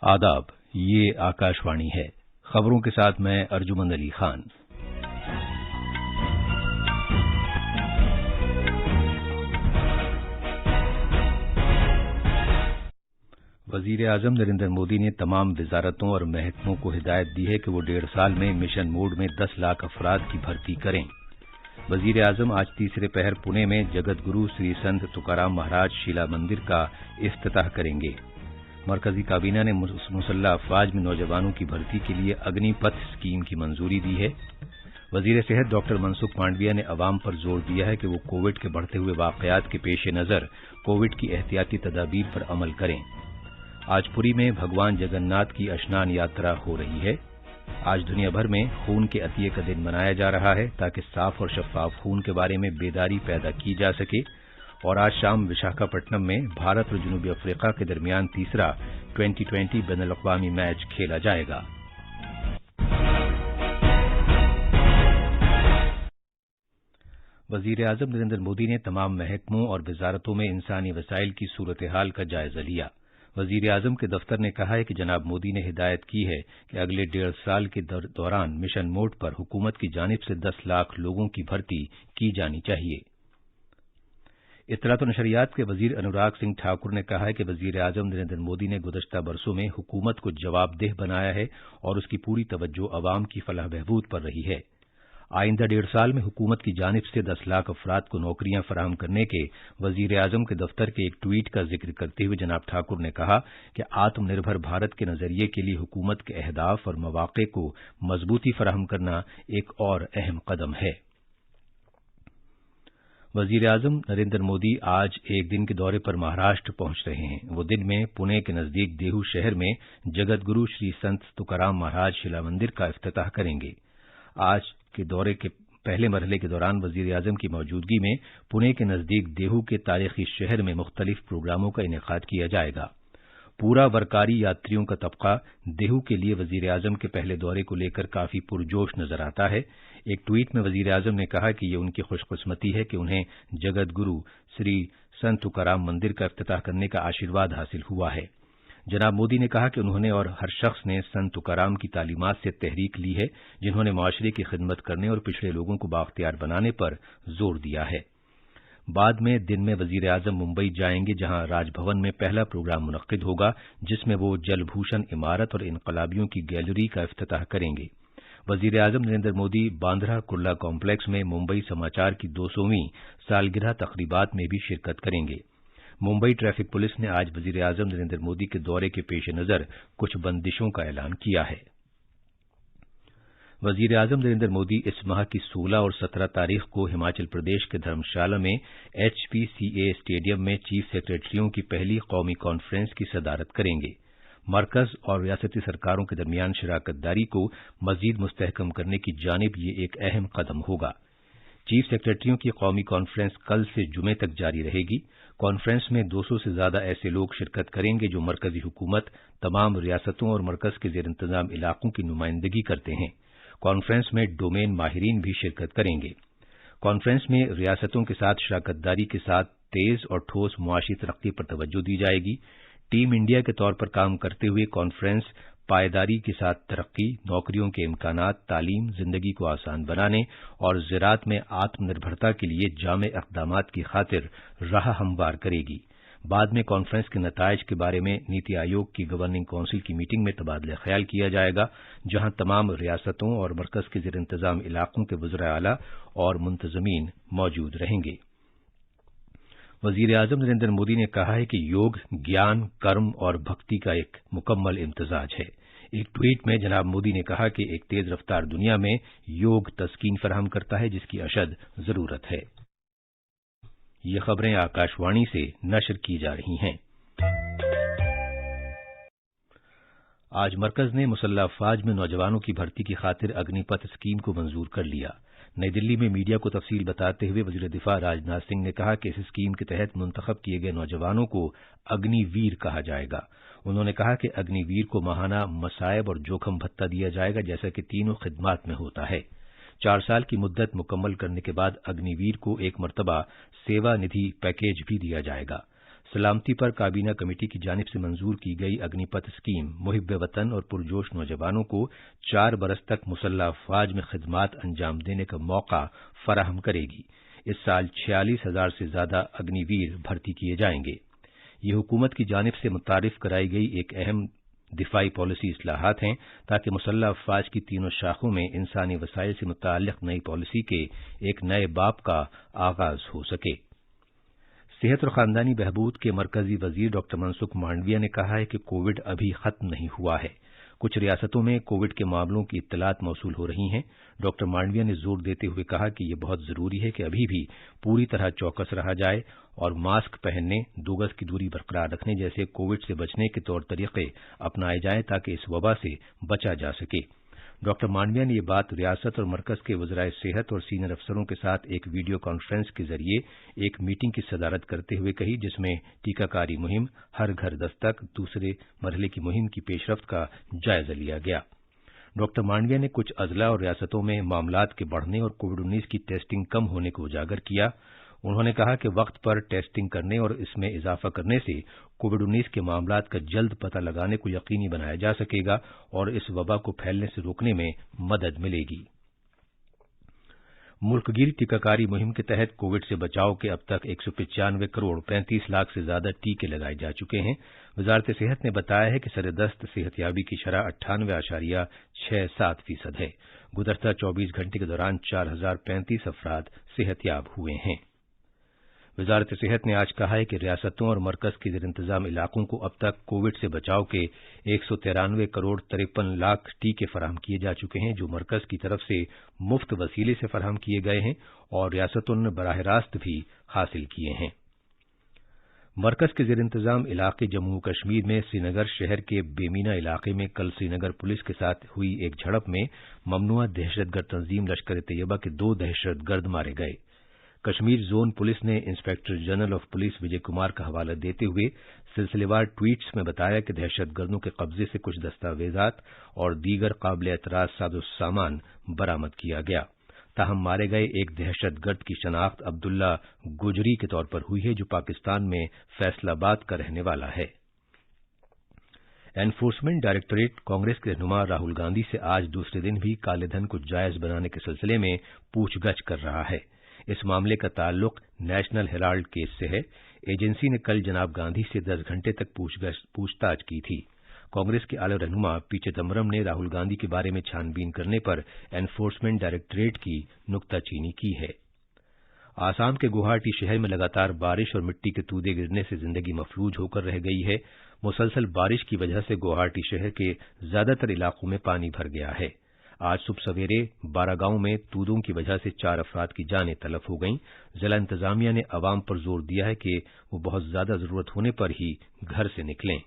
आदाब, ये आकाशवाणी है। खबरों के साथ मैं अर्जुमंद अली खान। वजीर आजम नरेंद्र मोदी ने तमाम वजारतों और महकमों को हिदायत दी है कि वो 1.5 साल में मिशन मोड में 10 लाख अफराद की भर्ती करें। वजीर आजम आज तीसरे पहर पुणे में जगत गुरु श्री संत तुकाराम महाराज शिला मंदिर का इफ्तिताह करेंगे। मरकजी काबीना ने मुसल्ह अफवाज में नौजवानों की भर्ती के लिए अग्निपथ स्कीम की मंजूरी दी है। वजीर सेहत डॉक्टर मनसुख मांडविया ने अवाम पर जोर दिया है कि वो कोविड के बढ़ते हुए वाकयात के पेश नज़र कोविड की एहतियाती तदाबीर पर अमल करें। आज पुरी में भगवान जगन्नाथ की स्नान यात्रा हो रही है। आज दुनिया भर में खून के अतिये का दिन मनाया जा रहा है ताकि साफ और शफाफ खून के बारे में बेदारी पैदा की जा सके। और आज शाम विशाखापट्टनम में भारत और जनूबी अफ्रीका के दरमियान तीसरा 2020 बैनुल-अक़वामी मैच खेला जाएगा। वजीर आजम नरेंद्र मोदी ने तमाम महकमों और वजारतों में इंसानी वसाइल की सूरत हाल का जायजा लिया। वजीर आजम के दफ्तर ने कहा है कि जनाब मोदी ने हिदायत की है कि अगले 1.5 साल के दौरान मिशन मोड पर हुकूमत की जानिब से 10 लाख लोगों की भर्ती की जानी चाहिए। इत्तलात और नशरियात के वजीर अनुराग सिंह ठाकुर ने कहा है कि वजीर आजम नरेंद्र मोदी ने गुज़श्ता बरसों में हुकूमत को जवाबदेह बनाया है और उसकी पूरी तवज्जो अवाम की फलाह बहबूद पर रही है। आइंदा 1.5 साल में हुकूमत की जानिब से 10 लाख अफराद को नौकरियां फराहम करने के वजीर आजम के दफ्तर के एक ट्वीट का जिक्र करते हुए जनाब ठाकुर ने कहा कि आत्मनिर्भर भारत के नजरिए के लिए हुकूमत के अहदाफ और मवाक़े को मजबूती फराहम करना एक और अहम कदम है। वजीर आजम नरेंद्र मोदी आज एक दिन के दौरे पर महाराष्ट्र पहुंच रहे हैं। वो दिन में पुणे के नजदीक देहू शहर में जगत गुरु श्री संत तुकाराम महाराज शिला मंदिर का इफ्तिताह करेंगे। आज के दौरे के पहले मरहले के दौरान वजीर आजम की मौजूदगी में पुणे के नजदीक देहू के तारीखी शहर में मुख्तलिफ प्रोग्रामों का इनेकाद किया जाएगा। पूरा वरकारी यात्रियों का तबका देहू के लिए वजीर आजम के पहले दौरे को लेकर काफी पुरजोश नजर आता है। एक ट्वीट में वजीर आजम ने कहा कि ये उनकी खुशकिस्मती है कि उन्हें जगत गुरु श्री संत तुकाराम मंदिर का इफ्तिताह करने का आशीर्वाद हासिल हुआ है। जनाब मोदी ने कहा कि उन्होंने और हर शख्स ने संत तुकाराम की तालीमात से तहरीक ली है, जिन्होंने मुआशरे की खिदमत करने और पिछड़े लोगों को बाख्तियार बनाने पर जोर दिया है। बाद में दिन में वजीर आजम मुंबई जाएंगे, जहां राजभवन में पहला प्रोग्राम मुनक्किद होगा, जिसमें वो जलभूषण इमारत और इनकलाबियों की गैलरी का इफ्तिताह करेंगे। वजीर आजम नरेंद्र मोदी बांद्रा कुर्ला कॉम्प्लेक्स में मुंबई समाचार की 200वीं सालगिरह तकरीबात में भी शिरकत करेंगे। मुंबई ट्रैफिक पुलिस ने आज वजीर आजम नरेंद्र मोदी के दौरे के पेश नजर कुछ बंदिशों का ऐलान किया है। वजीर आजम नरेंद्र मोदी इस माह की 16 और 17 तारीख को हिमाचल प्रदेश के धर्मशाला में HPCA स्टेडियम में चीफ सेक्रेटरियों की पहली कौमी कॉन्फ्रेंस की सदारत करेंगे। मरकज और रियासती सरकारों के दरमियान शराकतदारी को मजीद मुस्तहकम करने की जानिब ये एक अहम कदम होगा। चीफ सेक्रेटरियों की कौमी कॉन्फ्रेंस कल से जुमे तक जारी रहेगी। कॉन्फ्रेंस में 200 से ज्यादा ऐसे लोग शिरकत करेंगे जो मरकजी हुकूमत, तमाम रियासतों और मरकज के जेर इंतजाम इलाकों की नुमाइंदगी करते हैं। कॉन्फ्रेंस में डोमेन माहिरीन भी शिरकत करेंगे। कॉन्फ्रेंस में रियासतों के साथ शराकतदारी के साथ तेज और ठोस मुआशी तरक्की पर तवज्जो दी जाएगी। टीम इंडिया के तौर पर काम करते हुए कॉन्फ्रेंस पायदारी के साथ तरक्की, नौकरियों के इम्कानात, तालीम, जिंदगी को आसान बनाने और ज़राअत में आत्मनिर्भरता के लिए जामे इक़दामात की खातिर राह हमवार करेगी। बाद में कॉन्फ्रेंस के नताइज के बारे में नीति आयोग की गवर्निंग काउंसिल की मीटिंग में तबादला ख्याल किया जाएगा, जहां तमाम रियासतों और मरकज के ज़ेर इंतजाम इलाकों के वज़राए आला और मुंतज़मीन मौजूद रहेंगे। वजीर आजम नरेंद्र मोदी ने कहा है कि योग ज्ञान, कर्म और भक्ति का एक मुकम्मल इम्तजाज है। एक ट्वीट में जनाब मोदी ने कहा कि एक तेज रफ्तार दुनिया में योग तस्कीन फराहम करता है, जिसकी अशद जरूरत है। ये खबरें आकाशवाणी से नशर की जा रही हैं। आज मरकज ने मुसल्ह अफवाज में नौजवानों की भर्ती की खातिर अग्निपथ स्कीम को मंजूर कर लिया। नई दिल्ली में मीडिया को तफसील बताते हुए वजीर दिफा राजनाथ सिंह ने कहा कि इस स्कीम के तहत मुंतखब किए गए नौजवानों को अग्निवीर कहा जाएगा। उन्होंने कहा कि अग्निवीर को माहाना मसायब और जोखम भत्ता दिया जाएगा, जैसा कि तीनों खिदमात में होता है। 4 साल की मुद्दत मुकम्मल करने के बाद अग्निवीर को एक मरतबा सेवा निधि पैकेज भी दिया जाएगा। सलामती पर काबीना कमेटी की जानिब से मंजूर की गई अग्निपथ स्कीम मुहिब वतन और पुरजोश नौजवानों को 4 बरस तक मुसल्लह अफवाज में खिदमात अंजाम देने का मौका फराहम करेगी। इस साल 46,000 से ज्यादा अग्निवीर भर्ती किए जाएंगे। ये हुकूमत की जानिब से मुतारिफ कराई गई एक अहम दिफाई पॉलिसी इस्लाहात हैं ताकि मुसल्लह अफवाज की तीनों शाखों में इंसानी वसाइल से मुताल्लिक नई पॉलिसी के एक नए बाब का आगाज हो सके। सेहत और खानदानी बहबूद के मरकजी वजीर डॉक्टर मनसुख मांडविया ने कहा है कि कोविड अभी खत्म नहीं हुआ है। कुछ रियासतों में कोविड के मामलों की इत्तलात मौसूल हो रही हैं। डॉक्टर मांडविया ने जोर देते हुए कहा कि यह बहुत जरूरी है कि अभी भी पूरी तरह चौकस रहा जाए और मास्क पहनने, 2 गज की दूरी बरकरार रखने जैसे कोविड से बचने के तौर तरीके अपनाए जाएं ताकि इस वबा से बचा जा सके। डॉक्टर मांडविया ने यह बात रियासत और मरकज के वज़राए सेहत और सीनियर अफसरों के साथ एक वीडियो कॉन्फ्रेंस के जरिए एक मीटिंग की सदारत करते हुए कही, जिसमें टीकाकारी मुहिम, हर घर दस्तक, दूसरे मरहले की मुहिम की पेशरफ्त का जायजा लिया गया। डॉक्टर मांडविया ने कुछ अजला और रियासतों में मामलात के बढ़ने और कोविड-19 की टेस्टिंग कम होने को उजागर किया। उन्होंने कहा कि वक्त पर टेस्टिंग करने और इसमें इजाफा करने से कोविड-19 के मामलात का जल्द पता लगाने को यकीनी बनाया जा सकेगा और इस वबा को फैलने से रोकने में मदद मिलेगी। मुल्कगीर टीकाकारी मुहिम के तहत कोविड से बचाव के अब तक 195 करोड़ 35 लाख से ज्यादा टीके लगाए जा चुके हैं। वजारत सेहत ने बताया है कि सरेदस्त सेहतयाबी की शरह 98.67% है। गुज़श्ता 24 घंटे के दौरान 4,035 अफराद सेहतयाब हुए हैं। वजारत सेहत ने आज कहा है कि रियासतों और मरकज के ज़ेर इंतजाम इलाकों को अब तक कोविड से बचाव के 193 करोड़ 53 लाख टीके फराहम किए जा चुके हैं, जो मरकज की तरफ से मुफ्त वसीले से फराहम किए गए हैं और रियासतों ने बराह रास्त भी हासिल किए हैं। मरकज के ज़ेर इंतजाम इलाके जम्मू कश्मीर में श्रीनगर शहर के बेमीना इलाके में कल श्रीनगर पुलिस के साथ हुई एक झड़प में ममनुआ दहशतगर्द तंजीम लश्कर तैयबा के 2 दहशतगर्द मारे गए। कश्मीर जोन पुलिस ने inspector general of police Vijay Kumar का हवाला देते हुए सिलसिलेवार ट्वीट्स में बताया कि दहशतगर्दों के कब्जे से कुछ दस्तावेजात और दीगर काबिल एतराज साजो सामान बरामद किया गया। ताहम मारे गए एक दहशतगर्द की शनाख्त अब्दुल्ला गुजरी के तौर पर हुई है, जो पाकिस्तान में फैसलाबाद का रहने वाला है। एनफोर्समेंट डायरेक्टोरेट कांग्रेस के रहनुमा राहुल गांधी से आज दूसरे दिन भी काले धन को जायज बनाने के सिलसिले में पूछगछ कर रहा है। इस मामले का ताल्लुक नेशनल हेराल्ड केस से है। एजेंसी ने कल जनाब गांधी से 10 घंटे तक पूछताछ की थी। कांग्रेस के आला रहनुमा पी चिदम्बरम ने राहुल गांधी के बारे में छानबीन करने पर एनफोर्समेंट डायरेक्टोरेट की नुक्ताचीनी की है। आसाम के गुवाहाटी शहर में लगातार बारिश और मिट्टी के तूदे गिरने से जिंदगी मफलूज होकर रह गई है। मुसलसल बारिश की वजह से गुवाहाटी शहर के ज्यादातर इलाकों में पानी भर गया है। आज सुबह सवेरे बारागांव में तूदों की वजह से 4 अफराद की जानें तलफ हो गईं। जिला इंतजामिया ने अवाम पर जोर दिया है कि वो बहुत ज्यादा जरूरत होने पर ही घर से निकलें।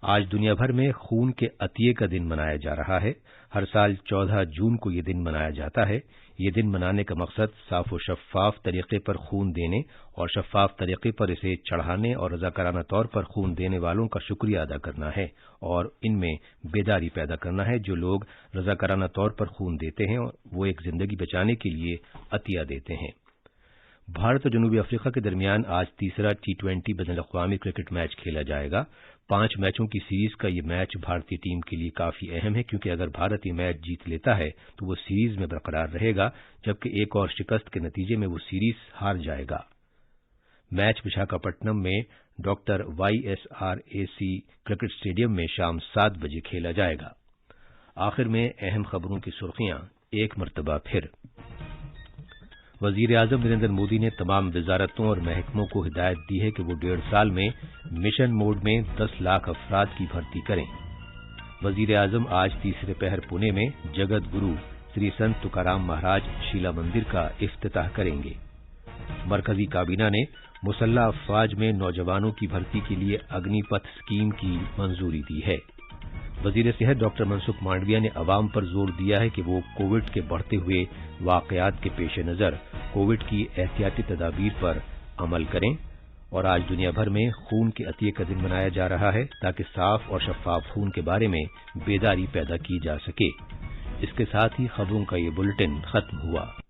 आज दुनिया भर में खून के अतिये का दिन मनाया जा रहा है। हर साल 14 जून को यह दिन मनाया जाता है। ये दिन मनाने का मकसद साफ और शफाफ तरीके पर खून देने और शफाफ तरीके पर इसे चढ़ाने और रजाकाराना तौर पर खून देने वालों का शुक्रिया अदा करना है और इनमें बेदारी पैदा करना है। जो लोग रजाकाराना तौर पर खून देते हैं वो एक जिंदगी बचाने के लिए अतिया देते हैं। भारत और जनूबी अफ्रीका के दरमियान आज तीसरा T20 बैनुल-अक़वामी क्रिकेट मैच खेला जाएगा। 5 मैचों की सीरीज का ये मैच भारतीय टीम के लिए काफी अहम है, क्योंकि अगर भारत ये मैच जीत लेता है तो वो सीरीज में बरकरार रहेगा, जबकि एक और शिकस्त के नतीजे में वो सीरीज हार जाएगा। मैच विशाखापट्टनम में डॉक्टर YSRAC क्रिकेट स्टेडियम में शाम 7 बजे खेला जाएगा। आखिर में अहम खबरों की सुर्खियां एक मरतबा फिर। वजीर-ए-आज़म नरेंद्र मोदी ने तमाम वजारतों और महकमों को हिदायत दी है कि वो 1.5 साल में मिशन मोड में 10 लाख अफराद की भर्ती करें। वजीर-ए-आज़म आज तीसरे पहर पुणे में जगत गुरु श्री संत तुकाराम महाराज शीला मंदिर का इफ्तिताह करेंगे। मरकजी काबीना ने मुसल्लह अफवाज में नौजवानों की भर्ती के लिए अग्निपथ स्कीम की मंजूरी दी है। वजीर सेहत डॉक्टर मनसुख मांडविया ने अवाम पर जोर दिया है कि वो कोविड के बढ़ते हुए वाकयात के पेश नज़र कोविड की एहतियाती तदाबीर पर अमल करें। और आज दुनिया भर में खून के अतिये का दिन मनाया जा रहा है, ताकि साफ और शफाफ खून के बारे में बेदारी पैदा की जा सके। इसके साथ ही खबरों का ये बुलेटिन खत्म हुआ।